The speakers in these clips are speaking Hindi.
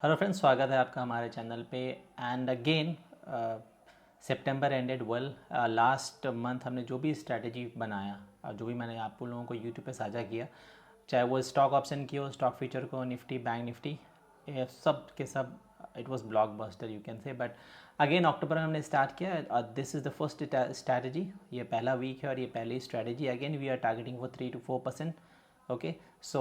हेलो फ्रेंड्स, स्वागत है आपका हमारे चैनल पे। And again September ended well. Last month हमने जो भी स्ट्रैटेजी बनाया, जो भी मैंने आप लोगों को यूट्यूब पे साझा किया, चाहे वो स्टॉक ऑप्शन की हो, स्टॉक फ्यूचर को, निफ्टी, बैंक निफ्टी, ये सब के सब it was blockbuster you can say. But again October में हमने स्टार्ट किया। This is the first strategy. ये पहला वीक है और ये पहली strategy. Again we are targeting for 3 to 4%. Okay, so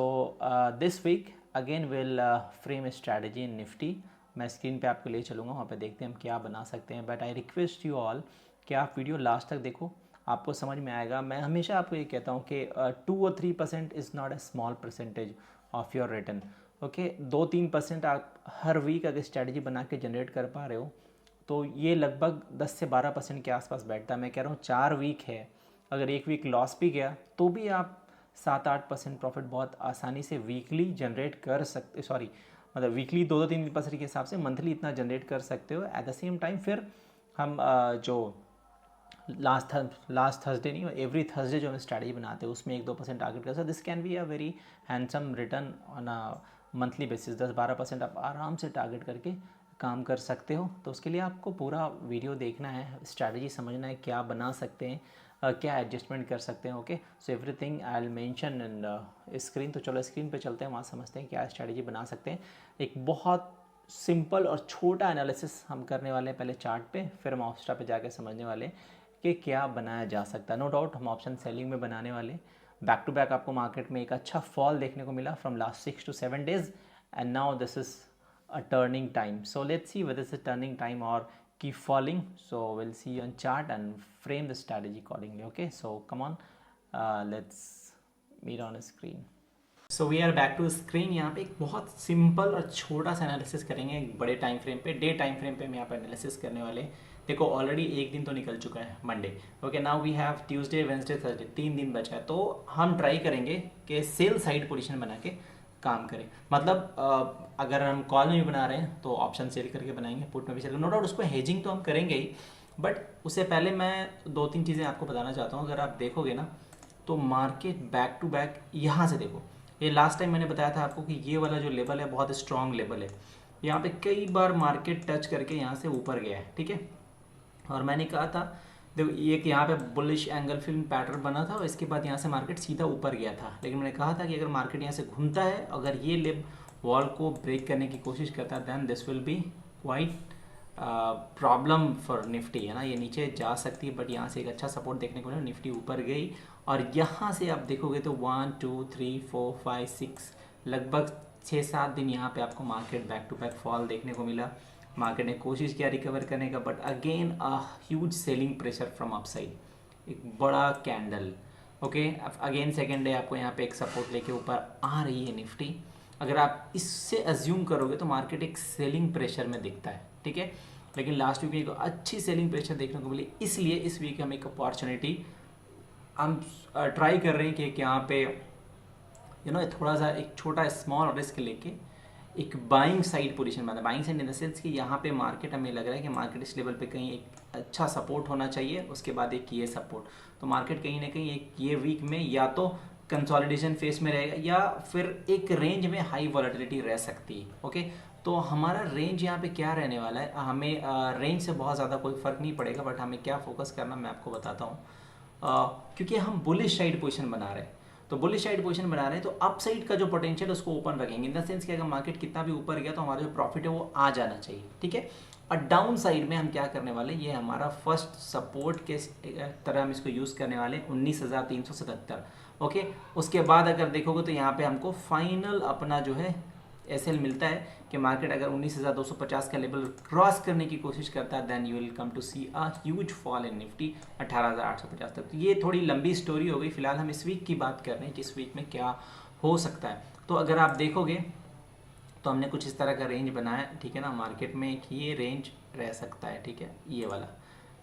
this week again we'll frame a strategy in Nifty. मैं स्क्रीन पे आपको ले चलूँगा, वहाँ पे देखते हैं हम क्या बना सकते हैं। But I request you all कि आप वीडियो लास्ट तक देखो, आपको समझ में आएगा। मैं हमेशा आपको ये कहता हूँ कि 2 or 3% is not a small percentage of your return. Okay, 2-3% आप हर वीक अगर स्ट्रैटेजी बना के जनरेट कर पा रहे हो तो ये लगभग 10 से 12% के आसपास बैठता है। मैं कह रहा हूँ 4 वीक है, अगर एक वीक लॉस भी गया तो भी आप 7-8% प्रॉफिट बहुत आसानी से वीकली जनरेट कर सकते, सॉरी मतलब वीकली 2-3% के हिसाब से मंथली इतना जनरेट कर सकते हो। एट द सेम टाइम फिर हम जो लास्ट थर्सडे नहीं, एवरी थर्सडे जो हम स्ट्रैटेजी बनाते हैं उसमें 1-2% टारगेट कर सकते। This can be a very handsome return on a monthly basis. 10-12% आप आराम से टारगेट करके काम कर सकते हो। तो उसके लिए आपको पूरा वीडियो देखना है, स्ट्रैटेजी समझना है, क्या बना सकते हैं, क्या एडजस्टमेंट कर सकते हैं। Okay, so everything I will mention in screen. तो चलो स्क्रीन पे चलते हैं, वहाँ समझते हैं क्या स्ट्रैटेजी बना सकते हैं। एक बहुत सिंपल और छोटा एनालिसिस हम करने वाले हैं पहले चार्ट पे, फिर हम ऑप्स्टा पे जाकर समझने वाले हैं कि क्या बनाया जा सकता है। नो डाउट हम ऑप्शन सेलिंग में बनाने वाले। बैक टू बैक आपको मार्केट में एक अच्छा फॉल देखने को मिला from last 6 to 7 days, and now this is a turning time. So let's see whether it's a turning time or keep falling. So we'll see on chart and frame the strategy accordingly. Okay, so come on, let's meet on a screen. So we are back to screen. यहाँ पे एक बहुत सिंपल और छोटा सा एनालिसिस करेंगे एक बड़े टाइम फ्रेम पे, डे टाइम फ्रेम पे हम यहाँ पे एनालिसिस करने वाले हैं। देखो ऑलरेडी एक दिन तो निकल चुका है, Monday. Okay, now we have Tuesday, Wednesday, Thursday, 3 दिन बचा है। तो हम ट्राई करेंगे कि सेल साइड पोजीशन बना के काम करें। मतलब अगर हम कॉल में भी बना रहे हैं तो ऑप्शन सेल करके बनाएंगे, पुट में भी सेल, नो डाउट उसको हेजिंग तो हम करेंगे ही। बट उससे पहले मैं 2-3 चीज़ें आपको बताना चाहता हूँ। अगर आप देखोगे ना तो मार्केट बैक टू बैक यहाँ से देखो, ये लास्ट टाइम मैंने बताया था आपको कि ये वाला जो लेवल है बहुत स्ट्रॉन्ग लेवल है। यहाँ पे कई बार मार्केट टच करके यहाँ से ऊपर गया है, ठीक है। और मैंने कहा था देखो एक यहाँ पे बुलिश एंगल फिल्म पैटर्न बना था और इसके बाद यहाँ से मार्केट सीधा ऊपर गया था। लेकिन मैंने कहा था कि अगर मार्केट यहाँ से घूमता है, अगर ये लेब वॉल को ब्रेक करने की कोशिश करता है, then this will be quite problem for Nifty, है ना। ये नीचे जा सकती है बट यहाँ से एक अच्छा सपोर्ट देखने को मिला, निफ्टी ऊपर गई। और यहाँ से आप देखोगे तो 1 2 3 4 5 6 लगभग 6-7 दिन यहाँ पे आपको market back to back fall देखने को मिला। मार्केट ने कोशिश किया रिकवर करने का, but again a huge selling pressure from upside, एक बड़ा candle. Okay, again second day आपको यहाँ पे एक सपोर्ट लेके ऊपर आ रही है निफ्टी। अगर आप इससे अज्यूम करोगे तो मार्केट एक सेलिंग प्रेशर में दिखता है, ठीक है। लेकिन लास्ट वीक में एक अच्छी सेलिंग प्रेशर देखने को मिली, इसलिए इस वीक हम एक अपॉर्चुनिटी हम ट्राई कर रहे हैं कि यहाँ पे थोड़ा सा एक छोटा स्मॉल रिस्क लेके एक बाइंग साइड पोजीशन बना। Buying side in the sense कि यहाँ पे मार्केट हमें लग रहा है कि मार्केट इस लेवल पे कहीं एक अच्छा सपोर्ट होना चाहिए, उसके बाद एक ये सपोर्ट। तो मार्केट कहीं ना कहीं एक ये वीक में या तो कंसोलिडेशन फेस में रहेगा या फिर एक रेंज में हाई वॉलेटिलिटी रह सकती है। ओके, तो हमारा रेंज यहाँ पे क्या रहने वाला है, हमें रेंज से बहुत ज़्यादा कोई फ़र्क नहीं पड़ेगा, बट हमें क्या फोकस करना मैं आपको बताता हूँ। क्योंकि हम बुलिश साइड पोजीशन बना रहे हैं, तो बुलिश साइड पोजीशन बना रहे हैं तो अप साइड का जो पोटेंशियल उसको ओपन रखेंगे, इन द सेंस कि अगर मार्केट कितना भी ऊपर गया तो हमारा जो प्रॉफिट है वो आ जाना चाहिए, ठीक है। और डाउन साइड में हम क्या करने वाले, ये हमारा फर्स्ट सपोर्ट के तरह हम इसको यूज़ करने वाले 19,377। ओके, उसके बाद अगर देखोगे तो यहाँ पे हमको फाइनल अपना जो है एसएल मिलता है कि मार्केट अगर 19,250 का लेवल क्रॉस करने की कोशिश करता है, then you will come to see a huge fall in Nifty 18,850 तक। तो ये थोड़ी लंबी स्टोरी हो गई, फिलहाल हम इस वीक की बात कर रहे हैं कि इस वीक में क्या हो सकता है। तो अगर आप देखोगे तो हमने कुछ इस तरह का रेंज बनाया, ठीक है ना। मार्केट में एक ये रेंज रह सकता है, ठीक है, ये वाला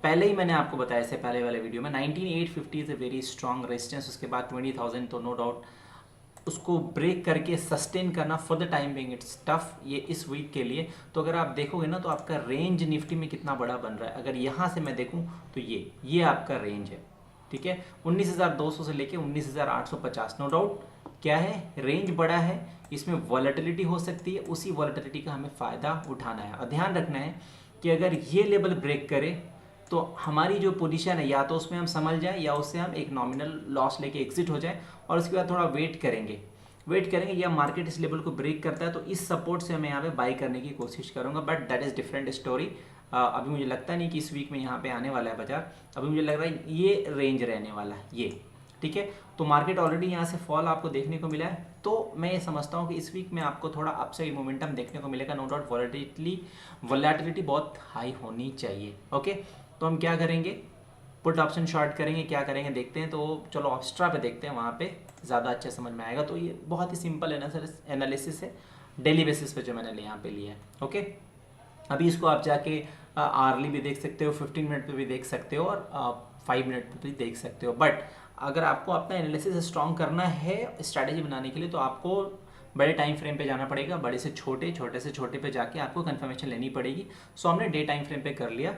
पहले ही मैंने आपको बताया इससे पहले वाले वीडियो में 19,850 is a very strong resistance. उसके बाद 20,000, तो नो डाउट उसको ब्रेक करके सस्टेन करना for the time being it's tough, ये इस वीक के लिए। तो अगर आप देखोगे ना तो आपका रेंज निफ्टी में कितना बड़ा बन रहा है। अगर यहाँ से मैं देखूँ तो ये आपका रेंज है, ठीक है, 19,200 से लेके 19,850। नो डाउट क्या है, रेंज बड़ा है, इसमें वॉलेटिलिटी हो सकती है, उसी वॉलेटिलिटी का हमें फ़ायदा उठाना है। और ध्यान रखना है कि अगर ये लेवल ब्रेक करे तो हमारी जो पोजीशन है या तो उसमें हम संभल जाए या उससे हम एक नॉमिनल लॉस लेके एग्जिट हो जाए, और उसके बाद थोड़ा वेट करेंगे या मार्केट इस लेवल को ब्रेक करता है तो इस सपोर्ट से मैं यहाँ पे बाई करने की कोशिश करूँगा, but that is different story. अभी मुझे लगता नहीं कि इस वीक में यहाँ पे आने वाला है बाजार, अभी मुझे लग रहा है ये रेंज रहने वाला है ये, ठीक है। तो मार्केट ऑलरेडी यहाँ से फॉल आपको देखने को मिला है, तो मैं ये समझता हूँ कि इस वीक में आपको थोड़ा अपसाइड मोमेंटम देखने को मिलेगा, नो डाउट। वॉलेटिलिटी बहुत हाई होनी चाहिए, ओके। तो हम क्या करेंगे, पुट ऑप्शन शॉर्ट करेंगे, क्या करेंगे देखते हैं। तो चलो ऑस्ट्रा पे देखते हैं, वहाँ पे ज़्यादा अच्छा समझ में आएगा। तो ये बहुत ही सिंपल एनालिसिस है डेली बेसिस पे जो मैंने यहाँ पे लिया है, ओके। अभी इसको आप जाके आर्ली भी देख सकते हो, 15 मिनट पे भी देख सकते हो, और 5 मिनट पे भी देख सकते हो। बट अगर आपको अपना एनालिसिस स्ट्रॉन्ग करना है स्ट्रैटेजी बनाने के लिए, तो आपको बड़े टाइम फ्रेम पे जाना पड़ेगा, बड़े से छोटे, छोटे से छोटे पे जाके आपको कंफर्मेशन लेनी पड़ेगी। सो हमने डे टाइम फ्रेम पे कर लिया।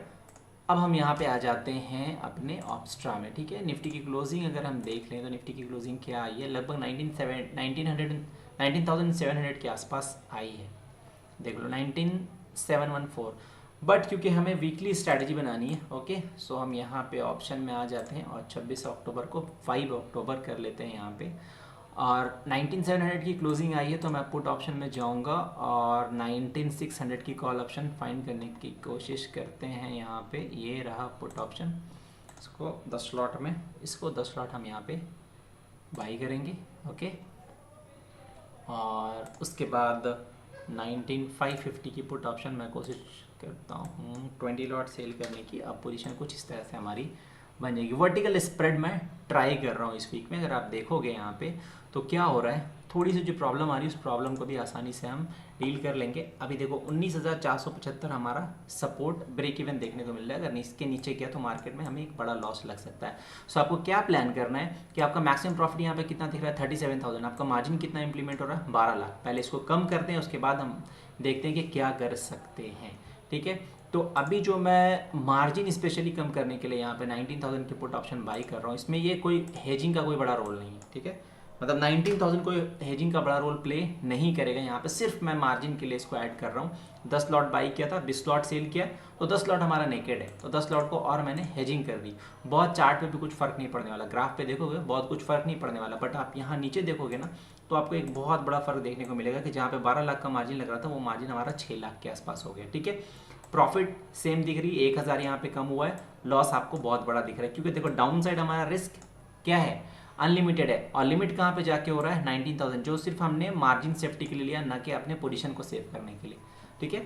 अब हम यहाँ पे आ जाते हैं अपने ऑप्स्ट्रा में, ठीक है। निफ्टी की क्लोजिंग अगर हम देख लें तो निफ्टी की क्लोजिंग क्या आई है, लगभग 19,700 के आसपास आई है, देख लो 19,714। बट क्योंकि हमें वीकली स्ट्रैटेजी बनानी है, ओके, सो हम यहाँ पे ऑप्शन में आ जाते हैं और 26 अक्टूबर को 5 अक्टूबर कर लेते हैं यहाँ पे, और 19,700 की क्लोजिंग आई है तो मैं पुट ऑप्शन में जाऊंगा और 19,600 की कॉल ऑप्शन फाइंड करने की कोशिश करते हैं। यहाँ पे ये रहा पुट ऑप्शन, इसको 10 स्लॉट में, इसको 10 स्लॉट हम यहाँ पे बाई करेंगे, ओके। और उसके बाद 19,550 की पुट ऑप्शन मैं कोशिश करता हूँ 20 लॉट सेल करने की। अब पोजीशन कुछ इस तरह से हमारी बन जाएगी। वर्टिकल स्प्रेड मैं ट्राई कर रहा हूँ इस वीक में। अगर आप देखोगे यहाँ पे तो क्या हो रहा है, थोड़ी सी जो प्रॉब्लम आ रही है उस प्रॉब्लम को भी आसानी से हम डील कर लेंगे। अभी देखो 19,475 हमारा सपोर्ट ब्रेक इवन देखने को मिल रहा है। अगर इसके नीचे गया तो मार्केट में हमें एक बड़ा लॉस लग सकता है। सो आपको क्या प्लान करना है कि आपका मैक्सिमम प्रॉफिट यहाँ पे कितना दिख रहा है, 37,000। आपका मार्जिन कितना इंप्लीमेंट हो रहा है, 12 लाख। पहले इसको कम करते हैं, उसके बाद हम देखते हैं कि क्या कर सकते हैं, ठीक है। तो अभी जो मैं मार्जिन स्पेशली कम करने के लिए यहाँ पे 19,000 की पुट ऑप्शन बाई कर रहा हूँ, इसमें ये कोई हेजिंग का कोई बड़ा रोल नहीं है, ठीक है। मतलब 19,000 कोई हेजिंग का बड़ा रोल प्ले नहीं करेगा यहाँ पे, सिर्फ मैं मार्जिन के लिए इसको ऐड कर रहा हूँ। 10 लॉट बाई किया था, 20 लॉट सेल किया, तो 10 लॉट हमारा नेकेड है, तो 10 लॉट को और मैंने हेजिंग कर दी। बहुत चार्ट पे भी कुछ फर्क नहीं पड़ने वाला, ग्राफ पे देखोगे बहुत कुछ फर्क नहीं पड़ने वाला, बट आप यहाँ नीचे देखोगे ना तो आपको एक बहुत बड़ा फर्क देखने को मिलेगा कि जहाँ पे 12 लाख का मार्जिन लग रहा था वो मार्जिन हमारा 6 लाख के आसपास हो गया, ठीक है। प्रॉफिट सेम दिख रही है, 1,000 यहाँ पे कम हुआ है, लॉस आपको बहुत बड़ा दिख रहा है, क्योंकि देखो डाउन साइड हमारा रिस्क क्या है, अनलिमिटेड है। और लिमिट कहाँ पे जाके हो रहा है, 19,000, जो सिर्फ हमने मार्जिन सेफ्टी के लिए लिया, ना कि अपने पोजीशन को सेव करने के लिए, ठीक है।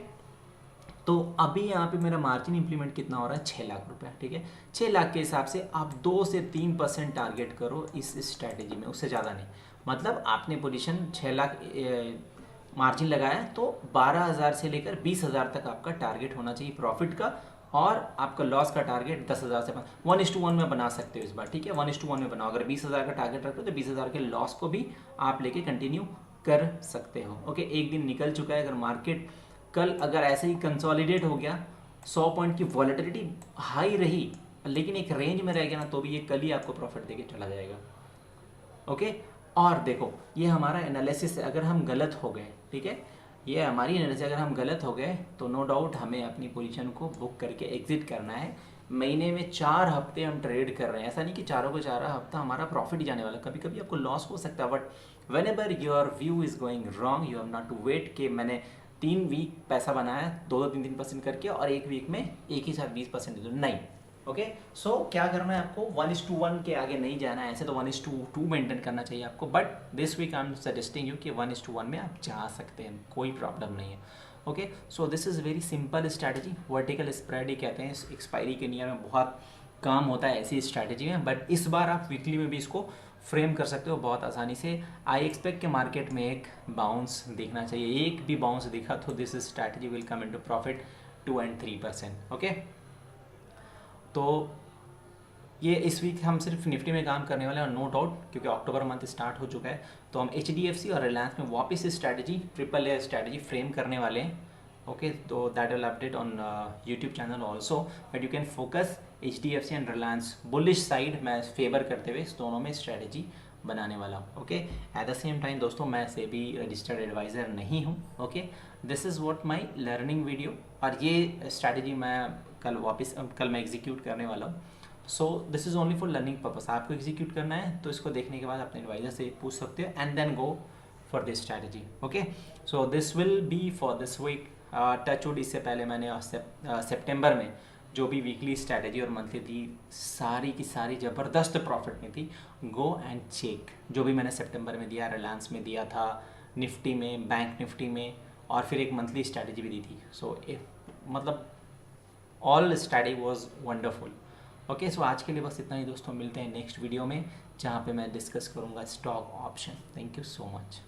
तो अभी यहाँ पे मेरा मार्जिन इंप्लीमेंट कितना हो रहा है, 6 लाख रुपए, ठीक है। 6 लाख के हिसाब से आप 2 से 3% टारगेट करो इस स्ट्रैटेजी में, उससे ज़्यादा नहीं। मतलब आपने पोजीशन 6 लाख मार्जिन लगाया तो 12,000 से लेकर 20,000 तक आपका टारगेट होना चाहिए प्रॉफिट का, और आपका लॉस का टारगेट 10,000 से 1:1 में बना सकते हो इस बार, ठीक है। 1:1 में बनाओ। अगर 20,000 का टारगेट रखते हो तो 20,000 के लॉस को भी आप लेके कंटिन्यू कर सकते हो, ओके। एक दिन निकल चुका है, अगर मार्केट कल अगर ऐसे ही कंसोलिडेट हो गया, 100 पॉइंट की वॉलेटिलिटी हाई रही लेकिन एक रेंज में रह गया ना, तो भी ये कल ही आपको प्रॉफिट देके चला जाएगा, ओके। और देखो ये हमारा एनालिसिस है, अगर हम गलत हो गए, ठीक है, ये हमारी एनालिसिस, अगर हम गलत हो गए तो नो डाउट हमें अपनी पोजीशन को बुक करके एग्जिट करना है। महीने में 4 हफ्ते हम ट्रेड कर रहे हैं, ऐसा नहीं कि चारों को 4 हफ्ता हमारा प्रॉफिट ही जाने वाला, कभी कभी आपको लॉस हो सकता है, but whenever your view is going wrong you have not to wait कि मैंने 3 वीक पैसा बनाया 2-3% करके और 1 वीक में एक ही साथ 20% दे दो, नहीं, ओके। सो क्या करना है आपको, 1:1 के आगे नहीं जाना है, ऐसे तो 1:2 मेंटेन करना चाहिए आपको, but this week I am suggesting you कि 1:1 में आप जा सकते हैं, कोई प्रॉब्लम नहीं है, okay. So this is very simple strategy, vertical spread ही कहते हैं, एक्सपायरी के नियर में बहुत काम होता है ऐसी स्ट्रैटेजी में, बट इस बार आप वीकली में भी इसको फ्रेम कर सकते हो बहुत आसानी से। आई एक्सपेक्ट कि मार्केट में एक बाउंस दिखना चाहिए, एक भी बाउंस दिखा तो this strategy will come into profit 2 and 3%, okay. तो ये इस वीक हम सिर्फ निफ्टी में काम करने वाले हैं, और नो डाउट क्योंकि अक्टूबर मंथ स्टार्ट हो चुका है तो हम HDFC और रिलायंस में वापस स्ट्रैटेजी AAA स्ट्रैटेजी फ्रेम करने वाले हैं, ओके। तो that will update on YouTube channel also, but you can focus HDFC and Reliance bullish side मैं फेवर करते हुए इस दोनों में स्ट्रैटेजी बनाने वाला हूँ। Okay, at the same time दोस्तों मैं सेबी रजिस्टर्ड एडवाइज़र नहीं हूँ। Okay, this is what my learning video, और ये स्ट्रैटेजी मैं कल मैं एग्जीक्यूट करने वाला हूँ। सो this is only for learning purpose. आपको एग्जीक्यूट करना है तो इसको देखने के बाद अपने एडवाइज़र से पूछ सकते हो and then go for this strategy. Okay, so this will be for this week. Touch wood, इससे पहले मैंने सितंबर में जो भी वीकली स्ट्रैटेजी और मंथली थी सारी की सारी ज़बरदस्त प्रॉफिट में थी। गो एंड चेक, जो भी मैंने सितंबर में दिया, रिलायंस में दिया था, निफ्टी में, बैंक निफ्टी में, और फिर एक मंथली स्ट्रैटेजी भी दी थी। सो मतलब all strategy was wonderful. Okay, so आज के लिए बस इतना ही दोस्तों, मिलते हैं नेक्स्ट वीडियो में जहाँ पे मैं डिस्कस करूँगा stock option. Thank you so much.